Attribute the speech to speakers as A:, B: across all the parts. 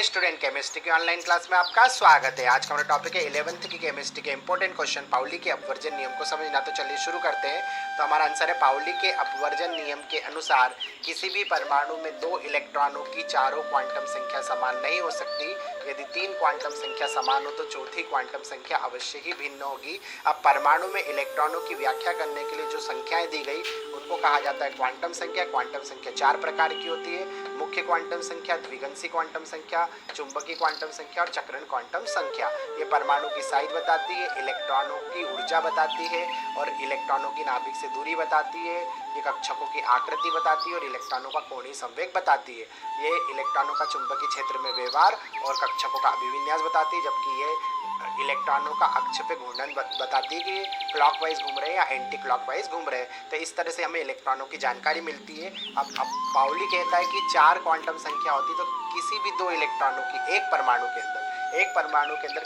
A: Hi student, chemistry की online class में आपका स्वागत है। आज का हमारा टॉपिक है 11th की केमिस्ट्री के इंपॉर्टेंट क्वेश्चन, पाउली के अपवर्जन नियम को समझना। तो चलिए शुरू करते हैं। तो हमारा आंसर है पाउली के अपवर्जन नियम के अनुसार किसी भी परमाणु में 2 इलेक्ट्रॉनों की चारों क्वांटम संख्या समान नहीं हो सकती। यदि 3 क्वांटम संख्या समान हो तो चौथी क्वांटम संख्या अवश्य ही भिन्न होगी। अब परमाणु में इलेक्ट्रॉनों की व्याख्या करने के लिए जो संख्याएं दी गई उनको कहा जाता है क्वांटम संख्या। क्वांटम संख्या 4 प्रकार की होती है: मुख्य क्वांटम संख्या, द्विगंशी क्वांटम संख्या, चुंबकीय क्वांटम संख्या और चक्रण क्वांटम संख्या। ये परमाणु की साइज बताती है, इलेक्ट्रॉनों की ऊर्जा बताती है और इलेक्ट्रॉनों की नाभिक से दूरी बताती है। ये कक्षकों की आकृति बताती है और इलेक्ट्रॉनों का कोणीय संवेग बताती है। ये इलेक्ट्रॉनों का चुंबकीय क्षेत्र में व्यवहार और कक्षकों का अभिविन्यास बताती है, जबकि ये इलेक्ट्रॉनों का अक्ष पे घूर्णन बताती है कि ये क्लॉकवाइज घूम रहे हैं या एंटी क्लॉकवाइज घूम रहे हैं। तो इस तरह से हमें इलेक्ट्रॉनों की जानकारी मिलती है। अब पाउली कहता है कि 4 क्वांटम संख्या होती तो किसी भी 2 इलेक्ट्रॉनों की एक परमाणु के अंदर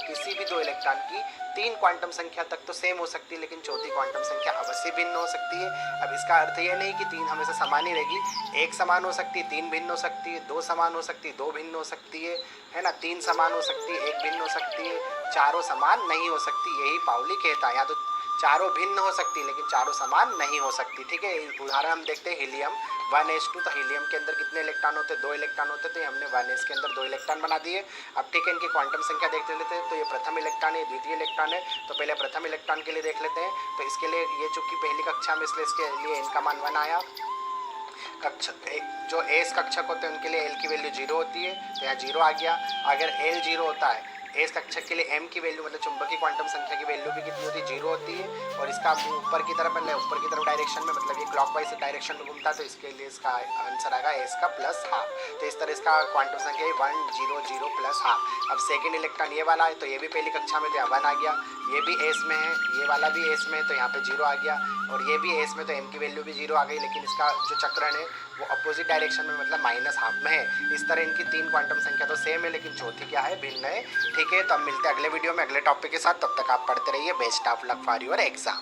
A: किसी भी 2 इलेक्ट्रॉन की 3 क्वांटम संख्या तक तो सेम हो सकती है, लेकिन चौथी क्वांटम संख्या अवश्य भिन्न हो सकती है। अब इसका अर्थ यह नहीं कि 3 हमेशा समान ही रहेगी। 1 समान हो सकती है, 3 भिन्न हो सकती है, 2 समान हो सकती है, 2 भिन्न हो सकती है ना, 3 समान हो सकती है, 1 भिन्न हो सकती है, चारों समान नहीं हो सकती। यही पाउली कहता है। या तो चारों भिन्न हो सकती है लेकिन चारों समान नहीं हो सकती। ठीक है, उदाहरण हम देखते हैं हीलियम 1s2। तो हीलियम के अंदर कितने इलेक्ट्रॉन होते हैं? 2 इलेक्ट्रॉन होते थे। हमने 1s के अंदर 2 इलेक्ट्रॉन बना दिए। अब ठीक है, इनकी क्वांटम संख्या देख लेते हैं। तो ये प्रथम इलेक्ट्रॉन है, द्वितीय इलेक्ट्रॉन है। तो पहले प्रथम इलेक्ट्रॉन के लिए देख लेते हैं। तो इसके लिए ये चूंकि पहली कक्षा में, इसलिए इसके लिए इनका मान 1 आया। कक्षक जो एस कक्षक होते हैं उनके लिए एल की वैल्यू 0 होती है, तो यहाँ 0 आ गया। अगर एल 0 होता है एस कक्षक के लिए एम की वैल्यू मतलब चुंबकीय क्वांटम संख्या की वैल्यू भी कितनी होती है? 0 होती है। और इसका मुंह ऊपर की तरफ है, ऊपर की तरफ डायरेक्शन में, मतलब ये क्लॉकवाइज डायरेक्शन में घूमता है। तो इसके लिए इसका आंसर आएगा एस का प्लस हाफ। तो इस तरह इसका क्वांटम संख्या 1 0 0 प्लस हाफ। अब सेकेंड इलेक्ट्रॉन ये वाला है, तो ये भी पहली कक्षा में, तो यहाँ 1 आ गया। ये भी एस में है, ये वाला भी एस में है, तो यहाँ पे 0 आ गया। और ये भी एस में, तो एम की वैल्यू भी 0 आ गई। लेकिन इसका जो चक्रण है वो अपोजिट डायरेक्शन में, मतलब माइनस हाफ में है। इस तरह इनकी 3 क्वांटम संख्या तो सेम है लेकिन चौथी क्या है? भिन्न है। ठीक है, तो अब मिलते हैं अगले वीडियो में अगले टॉपिक के साथ। तब तक आप पढ़ते रहिए। Best of luck for your exam.